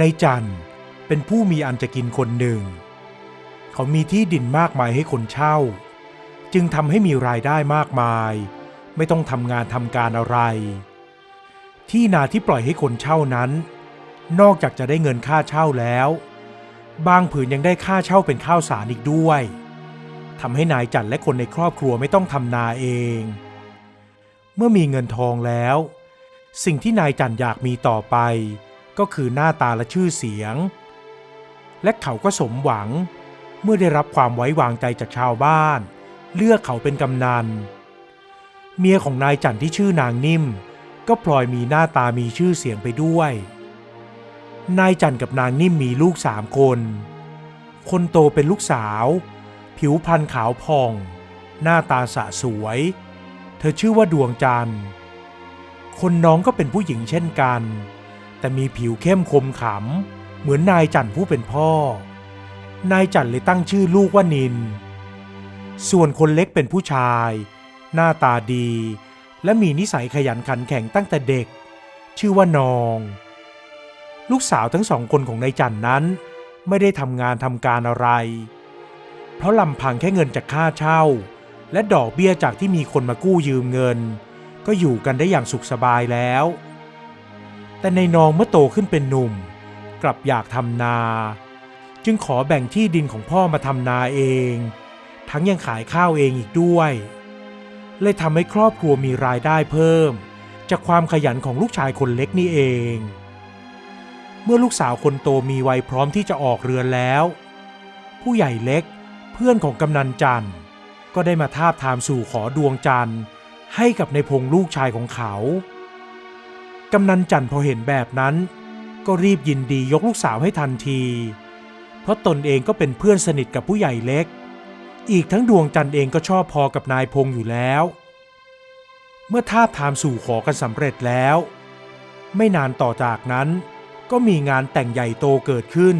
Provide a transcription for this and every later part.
นายจันทร์เป็นผู้มีอันจะกินคนหนึ่งเขามีที่ดินมากมายให้คนเช่าจึงทำให้มีรายได้มากมายไม่ต้องทำงานทำการอะไรที่นาที่ปล่อยให้คนเช่านั้นนอกจากจะได้เงินค่าเช่าแล้วบางผืนยังได้ค่าเช่าเป็นข้าวสารอีกด้วยทำให้นายจันทร์และคนในครอบครัวไม่ต้องทำนาเองเมื่อมีเงินทองแล้วสิ่งที่นายจันทร์อยากมีต่อไปก็คือหน้าตาและชื่อเสียงและเขาก็สมหวังเมื่อได้รับความไว้วางใจจากชาวบ้านเลือกเขาเป็นกำนันเมียของนายจันทร์ที่ชื่อนางนิ่มก็พลอยมีหน้าตามีชื่อเสียงไปด้วยนายจันทร์กับนางนิ่มมีลูก3 คนคนโตเป็นลูกสาวผิวพรรณขาวผ่องหน้าตาสะสวยเธอชื่อว่าดวงจันทร์คนน้องก็เป็นผู้หญิงเช่นกันแต่มีผิวเข้มคมขำเหมือนนายจันทร์ผู้เป็นพ่อนายจันทร์เลยตั้งชื่อลูกว่านินส่วนคนเล็กเป็นผู้ชายหน้าตาดีและมีนิสัยขยันขันแข็งตั้งแต่เด็กชื่อว่านองลูกสาวทั้ง2 คนของนายจันทร์นั้นไม่ได้ทำงานทำการอะไรเพราะลำพังแค่เงินจากค่าเช่าและดอกเบี้ยจากที่มีคนมากู้ยืมเงินก็อยู่กันได้อย่างสุขสบายแล้วแต่ในนองเมื่อโตขึ้นเป็นหนุ่มกลับอยากทำนาจึงขอแบ่งที่ดินของพ่อมาทำนาเองทั้งยังขายข้าวเองอีกด้วยเลยทำให้ครอบครัวมีรายได้เพิ่มจากความขยันของลูกชายคนเล็กนี่เองเมื่อลูกสาวคนโตมีวัยพร้อมที่จะออกเรือนแล้วผู้ใหญ่เล็กเพื่อนของกำนันจันทร์ก็ได้มาทาบทามสู่ขอดวงจันทร์ให้กับในพงลูกชายของเขากำนันจันทร์พอเห็นแบบนั้นก็รีบยินดียกลูกสาวให้ทันทีเพราะตนเองก็เป็นเพื่อนสนิทกับผู้ใหญ่เล็กอีกทั้งดวงจันทร์เองก็ชอบพอกับนายพงอยู่แล้วเมื่อทาบทามสู่ขอกันสำเร็จแล้วไม่นานต่อจากนั้นก็มีงานแต่งใหญ่โตเกิดขึ้น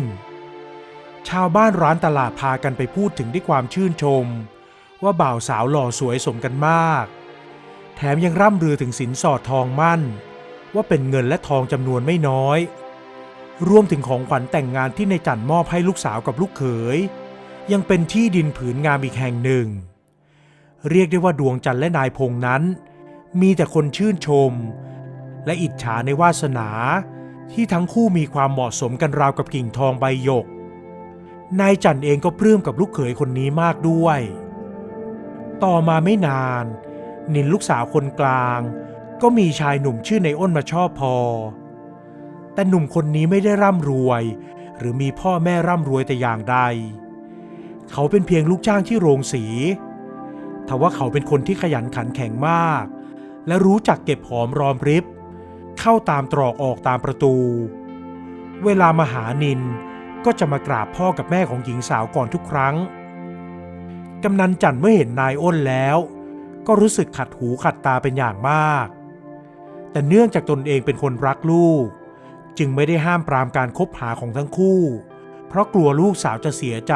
ชาวบ้านร้านตลาดพากันไปพูดถึงด้วยความชื่นชมว่าบ่าวสาวหล่อสวยสมกันมากแถมยังร่ำลือถึงสินสอดทองมั่นว่าเป็นเงินและทองจำนวนไม่น้อยรวมถึงของขวัญแต่งงานที่นายจันทร์มอบให้ลูกสาวกับลูกเขยยังเป็นที่ดินผืนงามอีกแห่งหนึ่งเรียกได้ว่าดวงจันทร์และนายพงนั้นมีแต่คนชื่นชมและอิจฉาในวาสนาที่ทั้งคู่มีความเหมาะสมกันราวกับกิ่งทองใบหยกนายจันทร์เองก็ปลื้มกับลูกเขยคนนี้มากด้วยต่อมาไม่นานนินลูกสาวคนกลางก็มีชายหนุ่มชื่อนายอ้นมาชอบพอแต่หนุ่มคนนี้ไม่ได้ร่ำรวยหรือมีพ่อแม่ร่ำรวยแต่อย่างใดเขาเป็นเพียงลูกจ้างที่โรงสีทว่าเขาเป็นคนที่ขยันขันแข็งมากและรู้จักเก็บหอมรอมริบเข้าตามตรอกออกตามประตูเวลามาหานินก็จะมากราบพ่อกับแม่ของหญิงสาวก่อนทุกครั้งกำนันจันทร์เมื่อเห็นนายอ้นแล้วก็รู้สึกขัดหูขัดตาเป็นอย่างมากแต่เนื่องจากตนเองเป็นคนรักลูกจึงไม่ได้ห้ามปรามการคบหาของทั้งคู่เพราะกลัวลูกสาวจะเสียใจ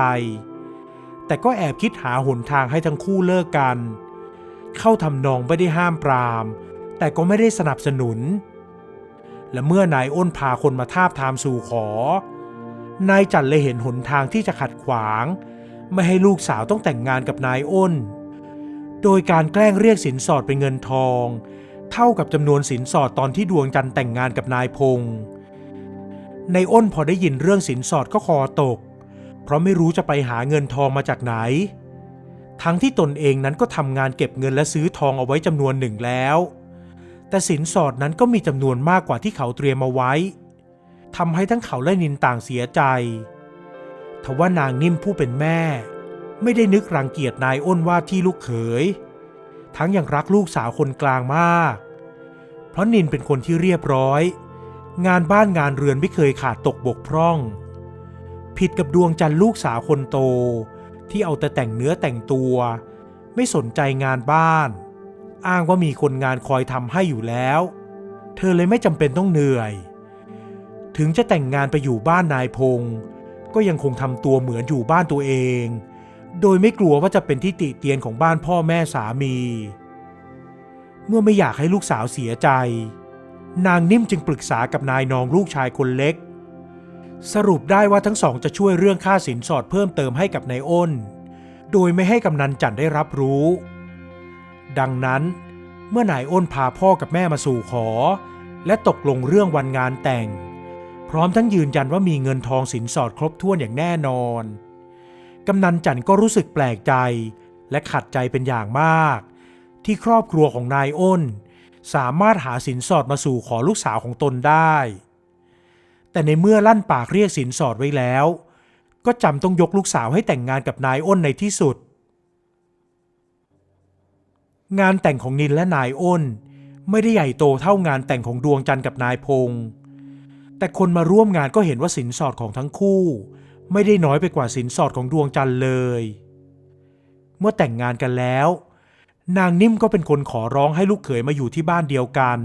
แต่ก็แอบคิดหาหนทางให้ทั้งคู่เลิกกันเข้าทำนองไม่ได้ห้ามปรามแต่ก็ไม่ได้สนับสนุนและเมื่อนายอ้นพาคนมาทาบทามสู่ขอนายจันทร์เลยเห็นหนทางที่จะขัดขวางไม่ให้ลูกสาวต้องแต่งงานกับนายอ้นโดยการแกล้งเรียกสินสอดเป็นเงินทองเท่ากับจำนวนสินสอดตอนที่ดวงจันทร์แต่งงานกับนายพงษ์นายอ้นพอได้ยินเรื่องสินสอดก็คอตกเพราะไม่รู้จะไปหาเงินทองมาจากไหนทั้งที่ตนเองนั้นก็ทำงานเก็บเงินและซื้อทองเอาไว้จำนวนหนึ่งแล้วแต่สินสอดนั้นก็มีจำนวนมากกว่าที่เขาเตรียมเอาไว้ทำให้ทั้งเขาและนินต่างเสียใจทว่านางนิ่มผู้เป็นแม่ไม่ได้นึกรังเกียจนายอ้นว่าที่ลูกเขยทั้งยังรักลูกสาวคนกลางมากเพราะนินเป็นคนที่เรียบร้อยงานบ้านงานเรือนไม่เคยขาดตกบกพร่องผิดกับดวงจันทร์ลูกสาวคนโตที่เอาแต่แต่งเนื้อแต่งตัวไม่สนใจงานบ้านอ้างว่ามีคนงานคอยทำให้อยู่แล้วเธอเลยไม่จำเป็นต้องเหนื่อยถึงจะแต่งงานไปอยู่บ้านนายพงษ์ก็ยังคงทำตัวเหมือนอยู่บ้านตัวเองโดยไม่กลัวว่าจะเป็นที่ติเตียนของบ้านพ่อแม่สามีเมื่อไม่อยากให้ลูกสาวเสียใจนางนิ่มจึงปรึกษากับนายนองลูกชายคนเล็ก สรุปได้ว่าทั้งสองจะช่วยเรื่องค่าสินสอดเพิ่มเติมให้กับนายอ้นโดยไม่ให้กำนันจันได้รับรู้ดังนั้นเมื่อนายอ้นพาพ่อกับแม่มาสู่ขอและตกลงเรื่องวันงานแต่งพร้อมทั้งยืนยันว่ามีเงินทองสินสอดครบถ้วนอย่างแน่นอนกำนันจันก็รู้สึกแปลกใจและขัดใจเป็นอย่างมากที่ครอบครัวของนายอ้นสามารถหาสินสอดมาสู่ขอลูกสาวของตนได้แต่ในเมื่อลั่นปากเรียกสินสอดไว้แล้วก็จำต้องยกลูกสาวให้แต่งงานกับนายอ้นในที่สุดงานแต่งของนินและนายอ้นไม่ได้ใหญ่โตเท่างานแต่งของดวงจันทร์กับนายพงษ์แต่คนมาร่วมงานก็เห็นว่าสินสอดของทั้งคู่ไม่ได้น้อยไปกว่าสินสอดของดวงจันทร์เลยเมื่อแต่งงานกันแล้วนางนิ่มก็เป็นคนขอร้องให้ลูกเขยมาอยู่ที่บ้านเดียวกัน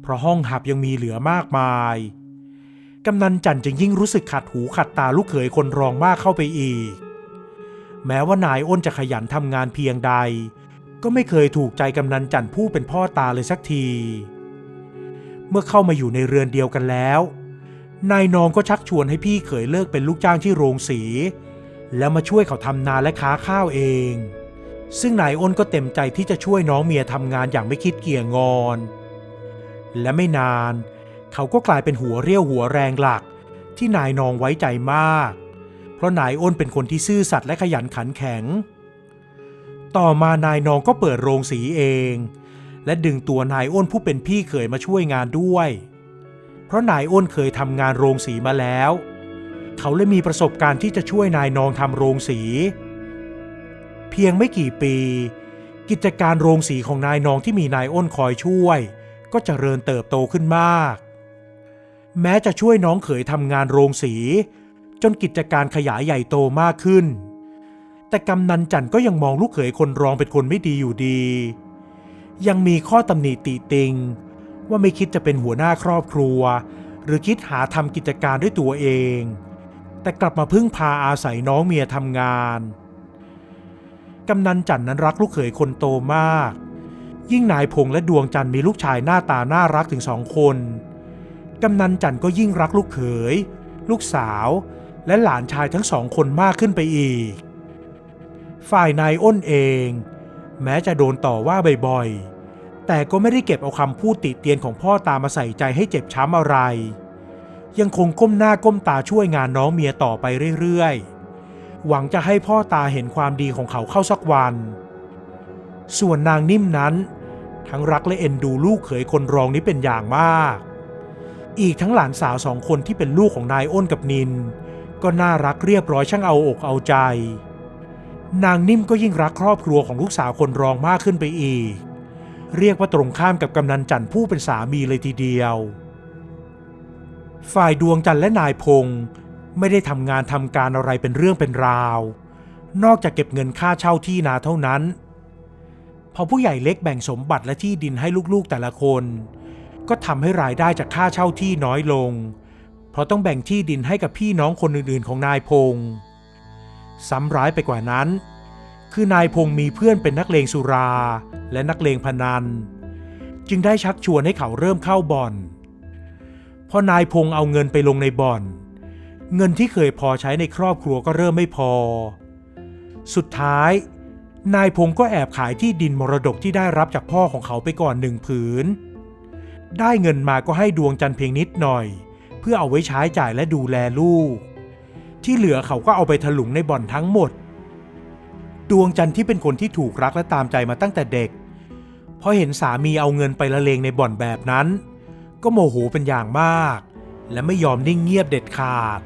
เพราะห้องหับยังมีเหลือมากมายกำนันจันทร์จึงยิ่งรู้สึกขัดหูขัดตาลูกเขยคนรองมากเข้าไปอีกแม้ว่านายอ้นจะขยันทำงานเพียงใดก็ไม่เคยถูกใจกำนันจันทร์ผู้เป็นพ่อตาเลยสักทีเมื่อเข้ามาอยู่ในเรือนเดียวกันแล้วนายนองก็ชักชวนให้พี่เขยเลิกเป็นลูกจ้างที่โรงสีแล้วมาช่วยเขาทำนาและค้าข้าวเองซึ่งนายอ้นก็เต็มใจที่จะช่วยน้องเมียทำงานอย่างไม่คิดเกี่ยงอนและไม่นานเขาก็กลายเป็นหัวเรี่ยวหัวแรงหลักที่นายนองไว้ใจมากเพราะนายอ้นเป็นคนที่ซื่อสัตย์และขยันขันแข็งต่อมานายนองก็เปิดโรงสีเองและดึงตัวนายอ้นผู้เป็นพี่เขยมาช่วยงานด้วยเพราะนายอ้นเคยทำงานโรงสีมาแล้วเขาเลยมีประสบการณ์ที่จะช่วยนายนองทำโรงสีเพียงไม่กี่ปีกิจการโรงสีของนายนองที่มีนายอ้นคอยช่วยก็เจริญเติบโตขึ้นมากแม้จะช่วยน้องเขยทำงานโรงสีจนกิจการขยายใหญ่โตมากขึ้นแต่กำนันจันก็ยังมองลูกเขยคนรองเป็นคนไม่ดีอยู่ดียังมีข้อตำหนิติติงว่าไม่คิดจะเป็นหัวหน้าครอบครัวหรือคิดหาทำกิจการด้วยตัวเองแต่กลับมาพึ่งพาอาศัยน้องเมียทำงานกำนันจันนั้นรักลูกเขยคนโตมากยิ่งนายพงษ์และดวงจันทร์มีลูกชายหน้าตาน่ารักถึง2 คนกำนันจันก็ยิ่งรักลูกเขยลูกสาวและหลานชายทั้ง2 คนมากขึ้นไปอีกฝ่ายนายอ้นเองแม้จะโดนต่อว่าบ่อยๆแต่ก็ไม่ได้เก็บเอาคำพูดติเตียนของพ่อตามาใส่ใจให้เจ็บช้ำอะไรยังคงก้มหน้าก้มตาช่วยงานน้องเมียต่อไปเรื่อยๆหวังจะให้พ่อตาเห็นความดีของเขาเข้าสักวันส่วนนางนิ่มนั้นทั้งรักและเอ็นดูลูกเขยคนรองนี้เป็นอย่างมากอีกทั้งหลานสาว2 คนที่เป็นลูกของนายอ้นกับนินก็น่ารักเรียบร้อยช่างเอาอกเอาใจนางนิ่มก็ยิ่งรักครอบครัวของลูกสาวคนรองมากขึ้นไปอีกเรียกว่าตรงข้ามกับกำนันจันทร์ผู้เป็นสามีเลยทีเดียวฝ่ายดวงจันทร์และนายพงษ์ไม่ได้ทำงานทำการอะไรเป็นเรื่องเป็นราวนอกจากเก็บเงินค่าเช่าที่นาเท่านั้นพอผู้ใหญ่เล็กแบ่งสมบัติและที่ดินให้ลูกๆแต่ละคนก็ทำให้รายได้จากค่าเช่าที่น้อยลงเพราะต้องแบ่งที่ดินให้กับพี่น้องคนอื่นๆของนายพงษ์ซ้ำร้ายไปกว่านั้นคือนายพงษ์มีเพื่อนเป็นนักเลงสุราและนักเลงพนันจึงได้ชักชวนให้เขาเริ่มเข้าบ่อนพอนายพงษ์เอาเงินไปลงในบ่อนเงินที่เคยพอใช้ในครอบครัวก็เริ่มไม่พอสุดท้ายนายพงษ์ก็แอบขายที่ดินมรดกที่ได้รับจากพ่อของเขาไปก่อน1 ผืนได้เงินมาก็ให้ดวงจันทร์เพียงนิดหน่อยเพื่อเอาไว้ใช้จ่ายและดูแลลูกที่เหลือเขาก็เอาไปถลุงในบ่อนทั้งหมดดวงจันทร์ที่เป็นคนที่ถูกรักและตามใจมาตั้งแต่เด็กพอเห็นสามีเอาเงินไปละเลงในบ่อนแบบนั้นก็โมโหเป็นอย่างมากและไม่ยอมนิ่งเงียบเด็ดขาด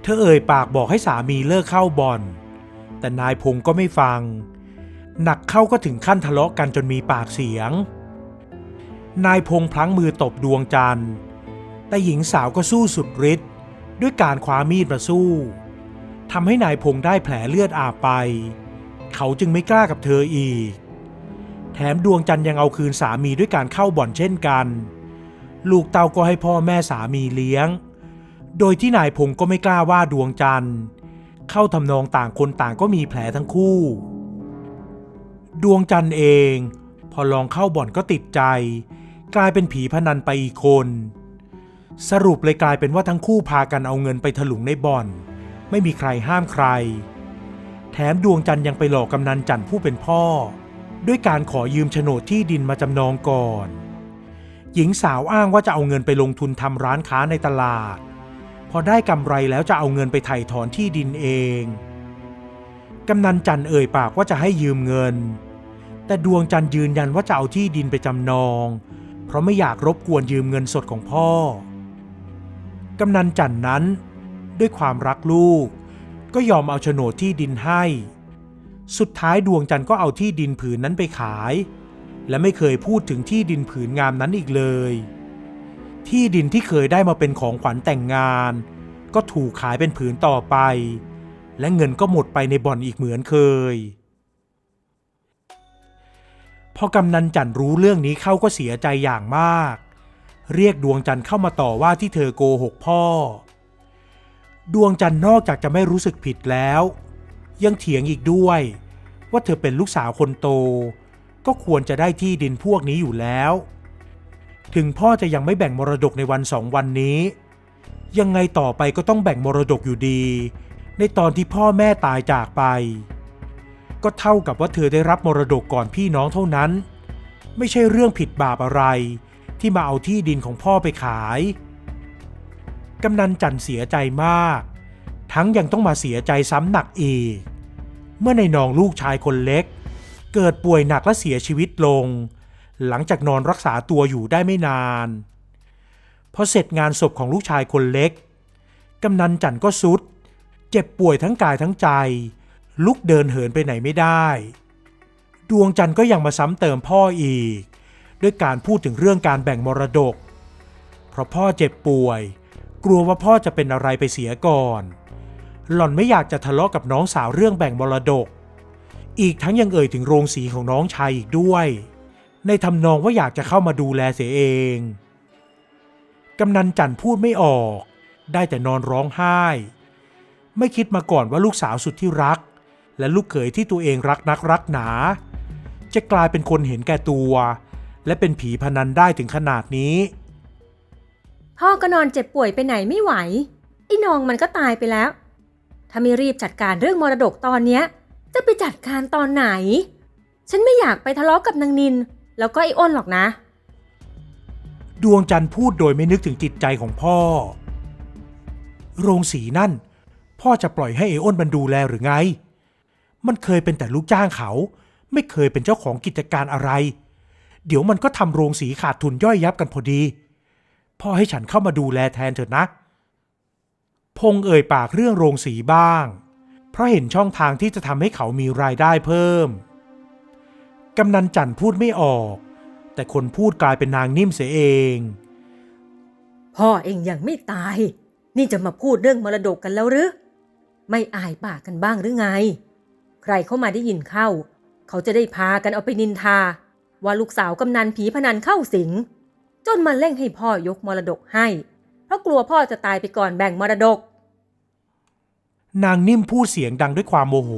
เธอเอ่ยปากบอกให้สามีเลิกเข้าบ่อนแต่นายพงษ์ก็ไม่ฟังหนักเข้าก็ถึงขั้นทะเลาะกันจนมีปากเสียงนายพงษ์พลั้งมือตบดวงจันทร์แต่หญิงสาวก็สู้สุดฤทธิ์ด้วยการคว้ามีดมาสู้ทำให้นายพงษ์ได้แผลเลือดอาบไปเขาจึงไม่กล้ากับเธออีกแถมดวงจันทร์ยังเอาคืนสามีด้วยการเข้าบ่อนเช่นกันลูกเต้าก็ให้พ่อแม่สามีเลี้ยงโดยที่นายพงษ์ก็ไม่กล้าว่าดวงจันทร์เข้าทำนองต่างคนต่างก็มีแผลทั้งคู่ดวงจันทร์เองพอลองเข้าบ่อนก็ติดใจกลายเป็นผีพนันไปอีกคน สรุปเลยกลายเป็นว่าทั้งคู่พากันเอาเงินไปถลุงในบ่อนไม่มีใครห้ามใครแถมดวงจันทร์ยังไปหลอกกำนันจันทร์ผู้เป็นพ่อด้วยการขอยืมโฉนดที่ดินมาจำนองก่อนหญิงสาวอ้างว่าจะเอาเงินไปลงทุนทำร้านค้าในตลาดพอได้กำไรแล้วจะเอาเงินไปไถ่ถอนที่ดินเองกำนันจันทร์เอ่ยปากว่าจะให้ยืมเงินแต่ดวงจันทร์ยืนยันว่าจะเอาที่ดินไปจำนองเพราะไม่อยากรบกวนยืมเงินสดของพ่อกำนันจันทร์นั้นด้วยความรักลูกก็ยอมเอาโฉนดที่ดินให้สุดท้ายดวงจันทร์ก็เอาที่ดินผืนนั้นไปขายและไม่เคยพูดถึงที่ดินผืนงามนั้นอีกเลยที่ดินที่เคยได้มาเป็นของขวัญแต่งงานก็ถูกขายเป็นผืนต่อไปและเงินก็หมดไปในบ่อนอีกเหมือนเคยพอกำนันจันทร์รู้เรื่องนี้เข้าก็เสียใจอย่างมากเรียกดวงจันทร์เข้ามาต่อว่าที่เธอโกหกพ่อดวงจันทร์นอกจากจะไม่รู้สึกผิดแล้วยังเถียงอีกด้วยว่าเธอเป็นลูกสาวคนโตก็ควรจะได้ที่ดินพวกนี้อยู่แล้วถึงพ่อจะยังไม่แบ่งมรดกในวัน2 วันนี้ยังไงต่อไปก็ต้องแบ่งมรดกอยู่ดีในตอนที่พ่อแม่ตายจากไปก็เท่ากับว่าเธอได้รับมรดกก่อนพี่น้องเท่านั้นไม่ใช่เรื่องผิดบาปอะไรที่มาเอาที่ดินของพ่อไปขายกำนันจันทร์เสียใจมากทั้งยังต้องมาเสียใจซ้ำหนักอีกเมื่อในน้องลูกชายคนเล็กเกิดป่วยหนักและเสียชีวิตลงหลังจากนอนรักษาตัวอยู่ได้ไม่นานพอเสร็จงานศพของลูกชายคนเล็กกำนันจันทร์ก็ทรุดเจ็บป่วยทั้งกายทั้งใจลุกเดินเหินไปไหนไม่ได้ดวงจันทร์ก็ยังมาซ้ำเติมพ่ออีกด้วยการพูดถึงเรื่องการแบ่งมรดกเพราะพ่อเจ็บป่วยกลัวว่าพ่อจะเป็นอะไรไปเสียก่อนหล่อนไม่อยากจะทะเลาะกับน้องสาวเรื่องแบ่งมรดกอีกทั้งยังเอ่ยถึงโรงสีของน้องชายอีกด้วยในทำนองว่าอยากจะเข้ามาดูแลเสียเองกำนันจันทร์พูดไม่ออกได้แต่นอนร้องไห้ไม่คิดมาก่อนว่าลูกสาวสุดที่รักและลูกเขยที่ตัวเองรักนักรักหนาจะกลายเป็นคนเห็นแก่ตัวและเป็นผีพนันได้ถึงขนาดนี้พ่อก็นอนเจ็บป่วยไปไหนไม่ไหวไอ้น้องมันก็ตายไปแล้วถ้าไม่รีบจัดการเรื่องมรดกตอนเนี้ยจะไปจัดการตอนไหนฉันไม่อยากไปทะเลาะกับนางนินแล้วก็ไอ้อ้นหรอกนะดวงจันทร์พูดโดยไม่นึกถึงจิตใจของพ่อโรงสีนั่นพ่อจะปล่อยให้ไอ้อ้นมันดูแลหรือไงมันเคยเป็นแต่ลูกจ้างเขาไม่เคยเป็นเจ้าของกิจการอะไรเดี๋ยวมันก็ทำโรงสีขาดทุนย่อยยับกันพอดีพ่อให้ฉันเข้ามาดูแลแทนเถอะนะพงเอ่ยปากเรื่องโรงสีบ้างเพราะเห็นช่องทางที่จะทำให้เขามีรายได้เพิ่มกำนันจันทร์พูดไม่ออกแต่คนพูดกลายเป็นนางนิ่มเสียเองพ่อเองยังไม่ตายนี่จะมาพูดเรื่องมรดกกันแล้วหรือไม่อายปากกันบ้างหรือไงใครเข้ามาได้ยินเข้าเขาจะได้พากันเอาไปนินทาว่าลูกสาวกำนันผีพนันเข้าสิงจนมาเร่งให้พ่อยกมรดกให้เพราะกลัวพ่อจะตายไปก่อนแบ่งมรดกนางนิ่มพูดเสียงดังด้วยความโมโห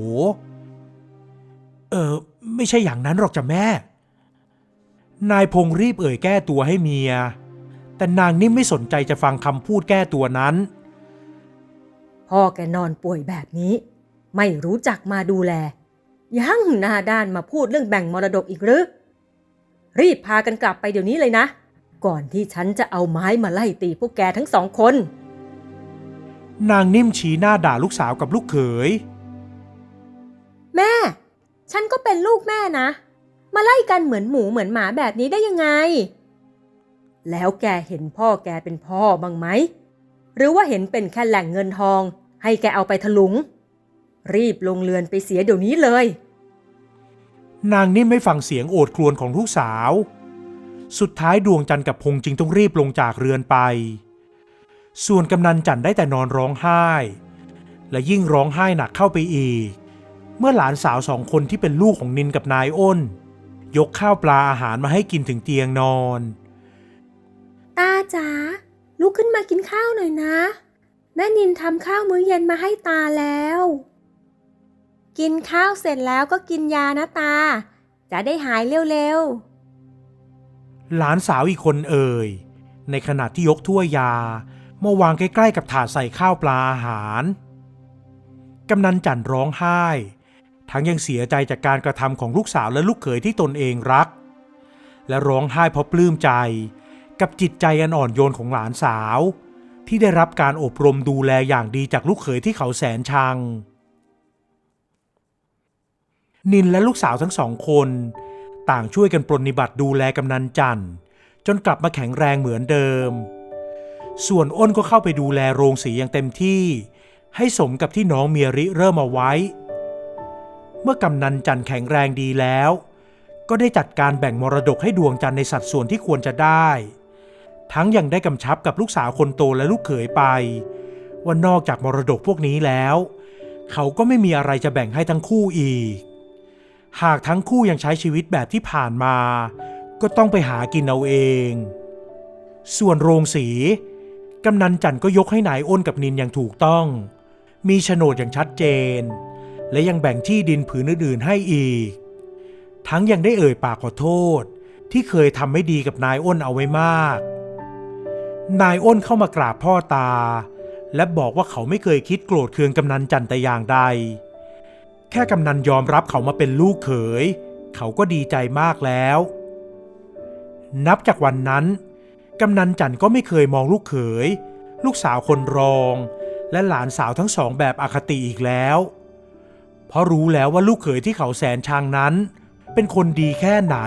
ไม่ใช่อย่างนั้นหรอกจ้ะแม่นายพงรีบเอ่ยแก้ตัวให้เมียแต่นางนิ่มไม่สนใจจะฟังคำพูดแก้ตัวนั้นพ่อแกนอนป่วยแบบนี้ไม่รู้จักมาดูแลยังหน้าด้านมาพูดเรื่องแบ่งมรดกอีกหรือรีบพากันกลับไปเดี๋ยวนี้เลยนะก่อนที่ฉันจะเอาไม้มาไล่ตีพวกแกทั้ง2 คนนางนิ่มชี้หน้าด่าลูกสาวกับลูกเขยแม่ฉันก็เป็นลูกแม่นะมาไล่กันเหมือนหมูเหมือนหมาแบบนี้ได้ยังไงแล้วแกเห็นพ่อแกเป็นพ่อบ้างไหมหรือว่าเห็นเป็นแค่แหล่งเงินทองให้แกเอาไปถลุงรีบลงเรือนไปเสียเดี๋ยวนี้เลยนางนิ่มไม่ฟังเสียงโอดครวญของลูกสาวสุดท้ายดวงจันทร์กับพงจึงต้องรีบลงจากเรือนไปส่วนกำนันจันทร์ได้แต่นอนร้องไห้และยิ่งร้องไห้หนักเข้าไปอีกเมื่อหลานสาว2 คนที่เป็นลูกของนินกับนายอ้นยกข้าวปลาอาหารมาให้กินถึงเตียงนอนตาจ๋าลุกขึ้นมากินข้าวหน่อยนะแม่นินทำข้าวมื้อเย็นมาให้ตาแล้วกินข้าวเสร็จแล้วก็กินยานะตาจะได้หายเร็วๆหลานสาวอีกคนเอ่ย ในขณะที่ยกถ้วยยามาวางใกล้ๆกับถาดใส่ข้าวปลาอาหารกำนันจันร้องไห้ทั้งยังเสียใจจากการกระทำของลูกสาวและลูกเขยที่ตนเองรักและร้องไห้เพราะปลื้มใจกับจิตใจอันอ่อนโยนของหลานสาวที่ได้รับการอบรมดูแลอย่างดีจากลูกเขยที่เขาแสนชังนินและลูกสาวทั้ง2 คนต่างช่วยกันปรนนิบัติดูแลกำนันจันจนกลับมาแข็งแรงเหมือนเดิมส่วนอ้นก็เข้าไปดูแลโรงสีอย่างเต็มที่ให้สมกับที่น้องเมียริเริ่มเอาไว้เมื่อกำนันจันแข็งแรงดีแล้วก็ได้จัดการแบ่งมรดกให้ดวงจันทร์ในสัดส่วนที่ควรจะได้ทั้งยังได้กำชับกับลูกสาวคนโตและลูกเขยไปว่านอกจากมรดกพวกนี้แล้วเขาก็ไม่มีอะไรจะแบ่งให้ทั้งคู่อีกหากทั้งคู่ยังใช้ชีวิตแบบที่ผ่านมาก็ต้องไปหากินเอาเองส่วนโรงสีกำนันจันก็ยกให้นายอ้นกับนินอย่างถูกต้องมีโฉนดอย่างชัดเจนและยังแบ่งที่ดินผืนอื่นๆให้อีกทั้งยังได้เอ่ยปากขอโทษที่เคยทำไม่ดีกับนายอ้นเอาไว้มากนายอ้นเข้ามากราบพ่อตาและบอกว่าเขาไม่เคยคิดโกรธเคืองกำนันจันแต่อย่างใดแค่กำนันยอมรับเขามาเป็นลูกเขยเขาก็ดีใจมากแล้วนับจากวันนั้นกำนันจันก็ไม่เคยมองลูกเขยลูกสาวคนรองและหลานสาวทั้ง2แบบอคติอีกแล้วเพราะรู้แล้วว่าลูกเขยที่เขาแสนชังนั้นเป็นคนดีแค่ไหน